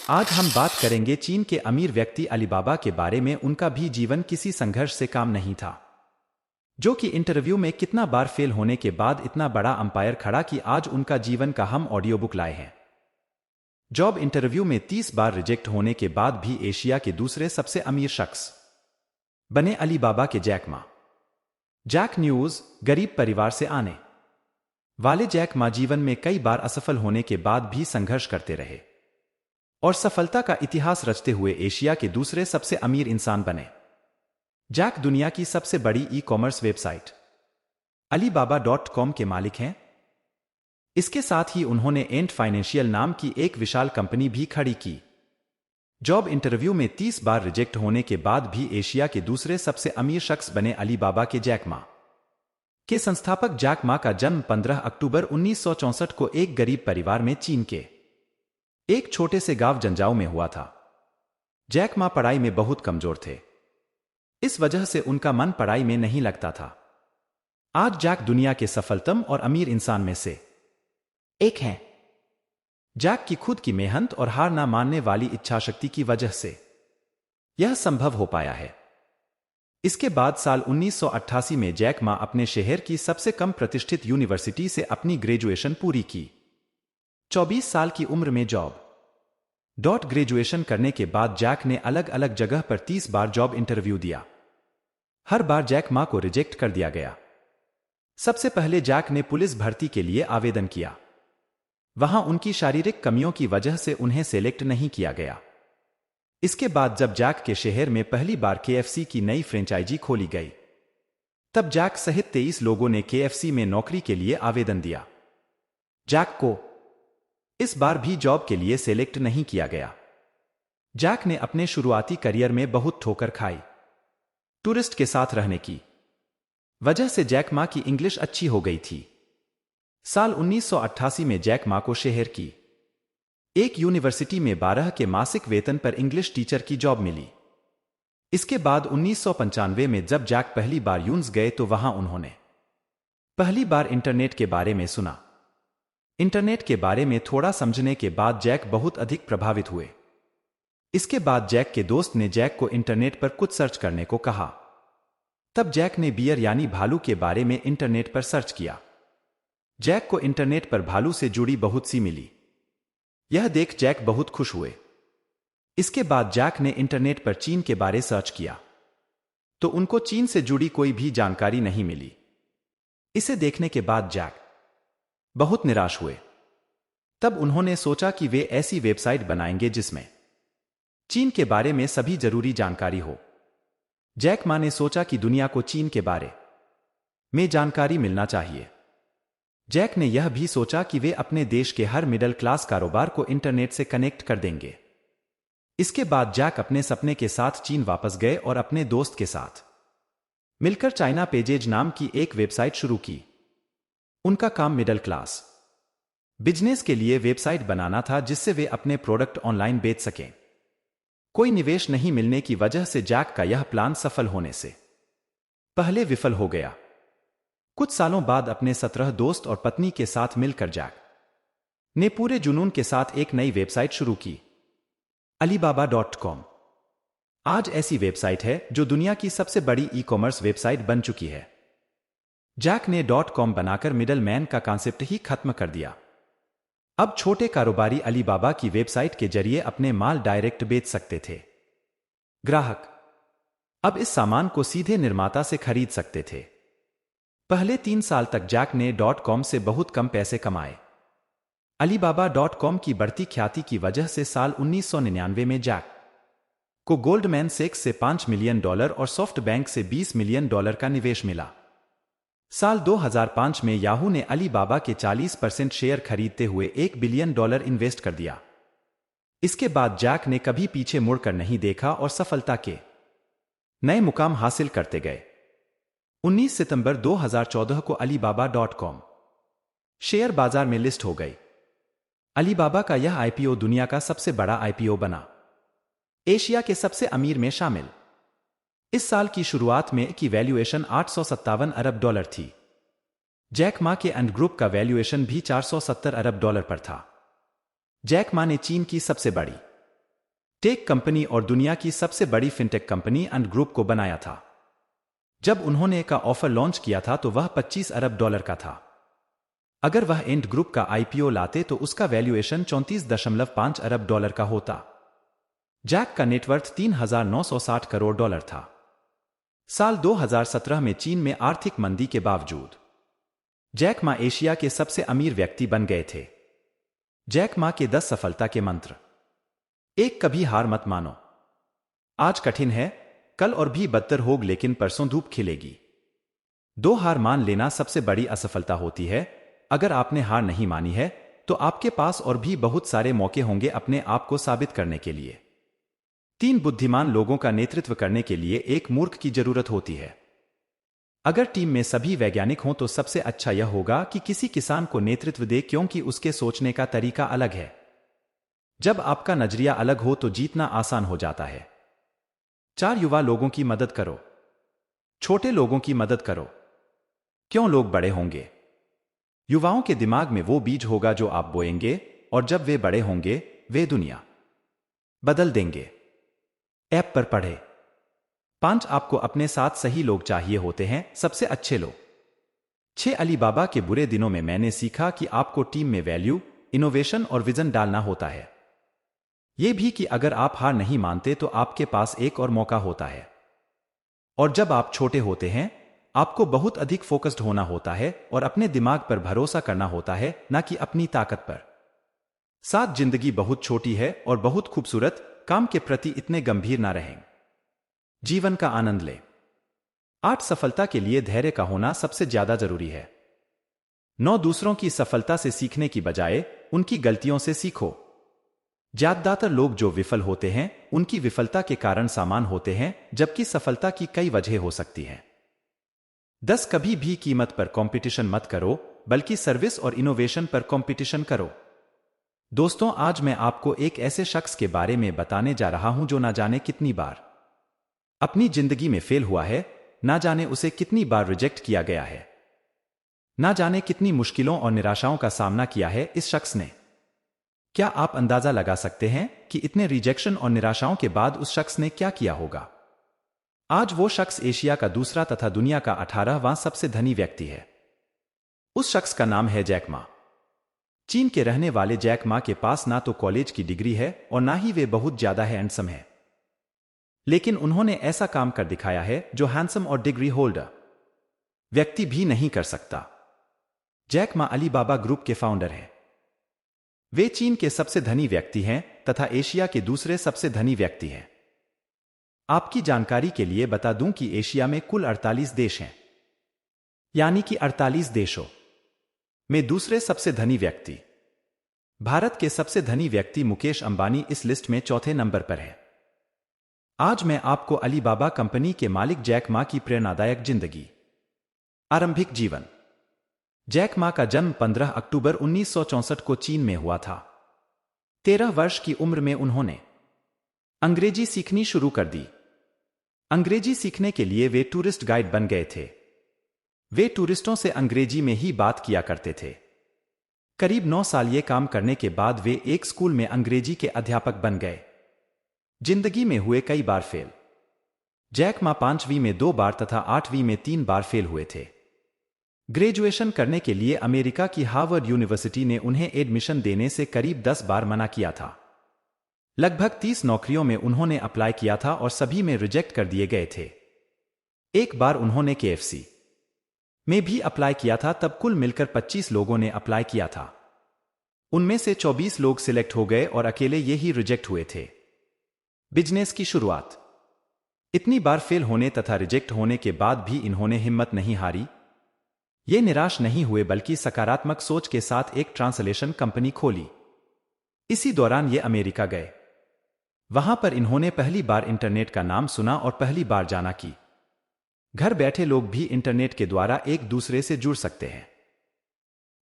आज हम बात करेंगे चीन के अमीर व्यक्ति अलीबाबा के बारे में। उनका भी जीवन किसी संघर्ष से काम नहीं था, जो कि इंटरव्यू में कितना बार फेल होने के बाद इतना बड़ा अंपायर खड़ा कि आज उनका जीवन का हम ऑडियो बुक लाए हैं। जॉब इंटरव्यू में 30 बार रिजेक्ट होने के बाद भी एशिया के दूसरे सबसे अमीर शख्स बने अलीबाबा के जैक मा। जैक न्यूज गरीब परिवार से आने वाले जैक मा जीवन में कई बार असफल होने के बाद भी संघर्ष करते रहे और सफलता का इतिहास रचते हुए एशिया के दूसरे सबसे अमीर इंसान बने। जैक दुनिया की सबसे बड़ी ई कॉमर्स वेबसाइट alibaba.com के मालिक हैं। इसके साथ ही उन्होंने एंट फाइनेंशियल नाम की एक विशाल कंपनी भी खड़ी की। जॉब इंटरव्यू में 30 बार रिजेक्ट होने के बाद भी एशिया के दूसरे सबसे अमीर शख्स बने अलीबाबा के जैक मा के संस्थापक जैक मा का जन्म 15 अक्टूबर 1964 को एक गरीब परिवार में चीन के एक छोटे से गांव जंजाओ में हुआ था। जैक मा पढ़ाई में बहुत कमजोर थे, इस वजह से उनका मन पढ़ाई में नहीं लगता था। आज जैक दुनिया के सफलतम और अमीर इंसान में से एक हैं। जैक की खुद की मेहनत और हार ना मानने वाली इच्छाशक्ति की वजह से यह संभव हो पाया है। इसके बाद साल 1988 में जैक मा अपने शहर की सबसे कम प्रतिष्ठित यूनिवर्सिटी से अपनी ग्रेजुएशन पूरी की। 24 साल की उम्र में ग्रेजुएशन करने के बाद जैक ने अलग अलग जगह पर 30 बार जॉब इंटरव्यू दिया। हर बार जैक मा को रिजेक्ट कर दिया गया। सबसे पहले जैक ने पुलिस भर्ती के लिए आवेदन किया। वहां उनकी शारीरिक कमियों की वजह से उन्हें सेलेक्ट नहीं किया गया। इसके बाद जब जैक के शहर में पहली बार KFC की नई फ्रेंचाइजी खोली गई, तब जैक सहित 23 लोगों ने KFC में नौकरी के लिए आवेदन दिया। जैक को इस बार भी जॉब के लिए सेलेक्ट नहीं किया गया। जैक ने अपने शुरुआती करियर में बहुत ठोकर खाई। टूरिस्ट के साथ रहने की वजह से जैक मा की इंग्लिश अच्छी हो गई थी। साल 1988 में जैक मा को शहर की एक यूनिवर्सिटी में 12 के मासिक वेतन पर इंग्लिश टीचर की जॉब मिली। इसके बाद 1995 में जब जैक पहली बार यून्स गए तो वहां उन्होंने पहली बार इंटरनेट के बारे में सुना। इंटरनेट के बारे में थोड़ा समझने के बाद जैक बहुत अधिक प्रभावित हुए। इसके बाद जैक के दोस्त ने जैक को इंटरनेट पर कुछ सर्च करने को कहा। तब जैक ने बियर यानी भालू के बारे में इंटरनेट पर सर्च किया। जैक को इंटरनेट पर भालू से जुड़ी बहुत सी मिली। यह देख जैक बहुत खुश हुए। इसके बाद जैक ने इंटरनेट पर चीन के बारे सर्च किया तो उनको चीन से जुड़ी कोई भी जानकारी नहीं मिली। इसे देखने के बाद जैक बहुत निराश हुए। तब उन्होंने सोचा कि वे ऐसी वेबसाइट बनाएंगे जिसमें चीन के बारे में सभी जरूरी जानकारी हो। जैक मा ने सोचा कि दुनिया को चीन के बारे में जानकारी मिलना चाहिए। जैक ने यह भी सोचा कि वे अपने देश के हर मिडिल क्लास कारोबार को इंटरनेट से कनेक्ट कर देंगे। इसके बाद जैक अपने सपने के साथ चीन वापस गए और अपने दोस्त के साथ मिलकर चाइना पेजेज नाम की एक वेबसाइट शुरू की। उनका काम मिडिल क्लास बिजनेस के लिए वेबसाइट बनाना था जिससे वे अपने प्रोडक्ट ऑनलाइन बेच सकें। कोई निवेश नहीं मिलने की वजह से जैक का यह प्लान सफल होने से पहले विफल हो गया। कुछ सालों बाद अपने 17 दोस्त और पत्नी के साथ मिलकर जैक ने पूरे जुनून के साथ एक नई वेबसाइट शुरू की, alibaba.com। आज ऐसी वेबसाइट है जो दुनिया की सबसे बड़ी ई कॉमर्स वेबसाइट बन चुकी है। जैक ने .com बनाकर मिडल मैन का कॉन्सेप्ट ही खत्म कर दिया। अब छोटे कारोबारी अलीबाबा की वेबसाइट के जरिए अपने माल डायरेक्ट बेच सकते थे। ग्राहक अब इस सामान को सीधे निर्माता से खरीद सकते थे। पहले 3 साल तक जैक ने .com से बहुत कम पैसे कमाए। alibaba.com की बढ़ती ख्याति की वजह से साल 1999 में जैक को गोल्डमैन सैक्स से $5 मिलियन और सॉफ्ट बैंक से $20 मिलियन का निवेश मिला। साल 2005 में याहू ने अलीबाबा के 40% शेयर खरीदते हुए $1 बिलियन इन्वेस्ट कर दिया। इसके बाद जैक ने कभी पीछे मुड़कर नहीं देखा और सफलता के नए मुकाम हासिल करते गए। 19 सितंबर 2014 को alibaba.com शेयर बाजार में लिस्ट हो गई। अलीबाबा का यह IPO दुनिया का सबसे बड़ा IPO बना, एशिया के सबसे अमीर में शामिल। इस साल की शुरुआत में की वैल्यूएशन $857 अरब थी। जैक मा के एंड ग्रुप का वैल्यूएशन भी $470 अरब पर था। जैक मा ने चीन की सबसे बड़ी टेक कंपनी और दुनिया की सबसे बड़ी फिनटेक कंपनी एंड ग्रुप को बनाया था। जब उन्होंने का ऑफर लॉन्च किया था तो वह 25 अरब डॉलर का था। अगर वह एंड ग्रुप का आईपीओ लाते तो उसका वैल्यूएशन 34.5 अरब डॉलर का होता। जैक का नेटवर्थ 3,960 करोड़ डॉलर था। साल 2017 में चीन में आर्थिक मंदी के बावजूद जैक मा एशिया के सबसे अमीर व्यक्ति बन गए थे। जैक मा के 10 सफलता के मंत्र। 1 कभी हार मत मानो। आज कठिन है, कल और भी बदतर होग लेकिन परसों धूप खिलेगी। 2 हार मान लेना सबसे बड़ी असफलता होती है। अगर आपने हार नहीं मानी है तो आपके पास और भी बहुत सारे मौके होंगे अपने आप को साबित करने के लिए। 3 बुद्धिमान लोगों का नेतृत्व करने के लिए एक मूर्ख की जरूरत होती है। अगर टीम में सभी वैज्ञानिक हों तो सबसे अच्छा यह होगा कि किसी किसान को नेतृत्व दे, क्योंकि उसके सोचने का तरीका अलग है। जब आपका नजरिया अलग हो तो जीतना आसान हो जाता है। 4 युवा लोगों की मदद करो। छोटे लोगों की मदद करो। क्यों लोग बड़े होंगे? युवाओं के दिमाग में वो बीज होगा जो आप बोएंगे, और जब वे बड़े होंगे वे दुनिया बदल देंगे। ऐप पर पढ़े। 5 आपको अपने साथ सही लोग चाहिए होते हैं, सबसे अच्छे लोग। 6 अलीबाबा के बुरे दिनों में मैंने सीखा कि आपको टीम में वैल्यू, इनोवेशन और विजन डालना होता है। यह भी कि अगर आप हार नहीं मानते तो आपके पास एक और मौका होता है। और जब आप छोटे होते हैं आपको बहुत अधिक फोकस्ड होना होता है और अपने दिमाग पर भरोसा करना होता है, ना कि अपनी ताकत पर। 7 जिंदगी बहुत छोटी है और बहुत खूबसूरत, काम के प्रति इतने गंभीर ना रहें। जीवन का आनंद ले। 8 सफलता के लिए धैर्य का होना सबसे ज्यादा जरूरी है। 9 दूसरों की सफलता से सीखने की बजाय उनकी गलतियों से सीखो। ज्यादातर लोग जो विफल होते हैं उनकी विफलता के कारण समान होते हैं, जबकि सफलता की कई वजह हो सकती हैं। 10 कभी भी कीमत पर कंपटीशन मत करो, बल्कि सर्विस और इनोवेशन पर कंपटीशन करो। दोस्तों, आज मैं आपको एक ऐसे शख्स के बारे में बताने जा रहा हूं जो ना जाने कितनी बार अपनी जिंदगी में फेल हुआ है, ना जाने उसे कितनी बार रिजेक्ट किया गया है, ना जाने कितनी मुश्किलों और निराशाओं का सामना किया है इस शख्स ने। क्या आप अंदाजा लगा सकते हैं कि इतने रिजेक्शन और निराशाओं के बाद उस शख्स ने क्या किया होगा? आज वो शख्स एशिया का दूसरा तथा दुनिया का 18वां सबसे धनी व्यक्ति है। उस शख्स का नाम है जैक मा। चीन के रहने वाले जैक मा के पास ना तो कॉलेज की डिग्री है और ना ही वे बहुत ज्यादा हैंडसम है, लेकिन उन्होंने ऐसा काम कर दिखाया है जो हैंडसम और डिग्री होल्डर व्यक्ति भी नहीं कर सकता। जैक मा अलीबाबा ग्रुप के फाउंडर हैं। वे चीन के सबसे धनी व्यक्ति हैं तथा एशिया के दूसरे सबसे धनी व्यक्ति हैं। आपकी जानकारी के लिए बता दूं कि एशिया में कुल 48 देश हैं, यानी कि 48 देशों में दूसरे सबसे धनी व्यक्ति। भारत के सबसे धनी व्यक्ति मुकेश अंबानी इस लिस्ट में चौथे नंबर पर है। आज मैं आपको अलीबाबा कंपनी के मालिक जैक मा की प्रेरणादायक जिंदगी। आरंभिक जीवन। जैक मा का जन्म 15 अक्टूबर 1964 को चीन में हुआ था। 13 वर्ष की उम्र में उन्होंने अंग्रेजी सीखनी शुरू कर दी। अंग्रेजी सीखने के लिए वे टूरिस्ट गाइड बन गए थे। वे टूरिस्टों से अंग्रेजी में ही बात किया करते थे। करीब 9 साल ये काम करने के बाद वे एक स्कूल में अंग्रेजी के अध्यापक बन गए। जिंदगी में हुए कई बार फेल। जैक मा 5वीं में 2 बार तथा 8वीं में 3 बार फेल हुए थे। ग्रेजुएशन करने के लिए अमेरिका की हार्वर्ड यूनिवर्सिटी ने उन्हें एडमिशन देने से करीब 10 बार मना किया था। लगभग 30 नौकरियों में उन्होंने अप्लाई किया था और सभी में रिजेक्ट कर दिए गए थे। एक बार उन्होंने KFC में भी अप्लाई किया था, तब कुल मिलकर 25 लोगों ने अप्लाई किया था। उनमें से 24 लोग सिलेक्ट हो गए और अकेले ये ही रिजेक्ट हुए थे। बिजनेस की शुरुआत। इतनी बार फेल होने तथा रिजेक्ट होने के बाद भी इन्होंने हिम्मत नहीं हारी। ये निराश नहीं हुए बल्कि सकारात्मक सोच के साथ एक ट्रांसलेशन कंपनी खोली। इसी दौरान ये अमेरिका गए। वहां पर इन्होंने पहली बार इंटरनेट का नाम सुना और पहली बार जाना कि घर बैठे लोग भी इंटरनेट के द्वारा एक दूसरे से जुड़ सकते हैं।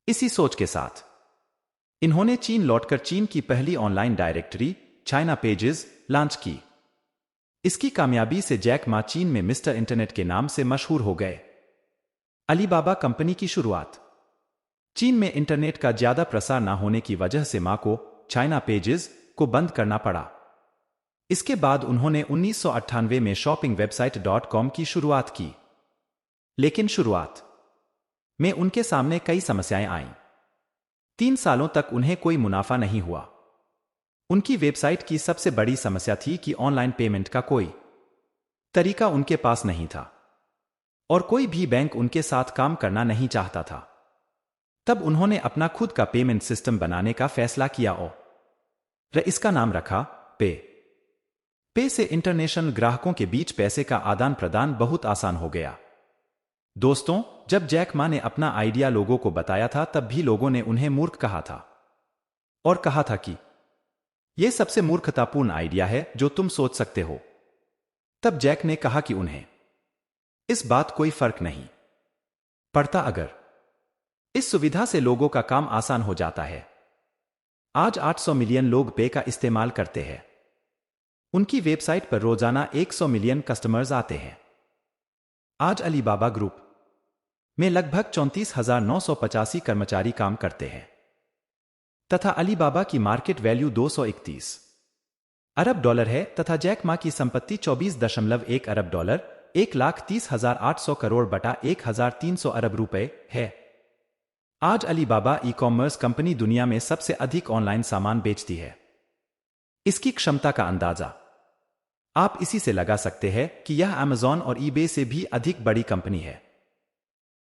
इसी सोच के साथ इन्होंने चीन लौटकर चीन की पहली online directory China pages launch की। इसकी कामयाबी से जैक मा चीन में मिस्टर इंटरनेट के नाम से मशहूर हो गए। अलीबाबा कंपनी की शुरुआत। चीन में इंटरनेट का ज्यादा प्रसार न होने की वजह से मा को चाइना पेजेस को बंद करना पड़ा। इसके बाद उन्होंने 1998 में शॉपिंग वेबसाइट .com की शुरुआत की। लेकिन शुरुआत में उनके सामने कई समस्याएं आईं। 3 सालों तक उन्हें कोई मुनाफा नहीं हुआ। उनकी वेबसाइट की सबसे बड़ी समस्या थी कि ऑनलाइन पेमेंट का कोई तरीका उनके पास नहीं था और कोई भी बैंक उनके साथ काम करना नहीं चाहता था। तब उन्होंने अपना खुद का पेमेंट सिस्टम बनाने का फैसला किया और इसका नाम रखा पे। पे से इंटरनेशनल ग्राहकों के बीच पैसे का आदान प्रदान बहुत आसान हो गया। दोस्तों, जब जैक मा ने अपना आइडिया लोगों को बताया था तब भी लोगों ने उन्हें मूर्ख कहा था और कहा था कि यह सबसे मूर्खतापूर्ण आइडिया है जो तुम सोच सकते हो। तब जैक ने कहा कि उन्हें इस बात कोई फर्क नहीं पड़ता अगर इस सुविधा से लोगों का काम आसान हो जाता है। आज 800 मिलियन लोग पे का इस्तेमाल करते हैं। उनकी वेबसाइट पर रोजाना 100 मिलियन कस्टमर्स आते हैं। आज अलीबाबा ग्रुप में लगभग 34,985 कर्मचारी काम करते हैं तथा अलीबाबा की मार्केट वैल्यू $231 अरब है तथा जैक मा की संपत्ति $24.1 अरब, 1,30,800 करोड़ बटा 1,300 अरब रुपए है। आज अलीबाबा ई कॉमर्स कंपनी दुनिया में सबसे अधिक ऑनलाइन सामान बेचती है। इसकी क्षमता का अंदाजा आप इसी से लगा सकते हैं कि यह अमेज़न और ईबे से भी अधिक बड़ी कंपनी है।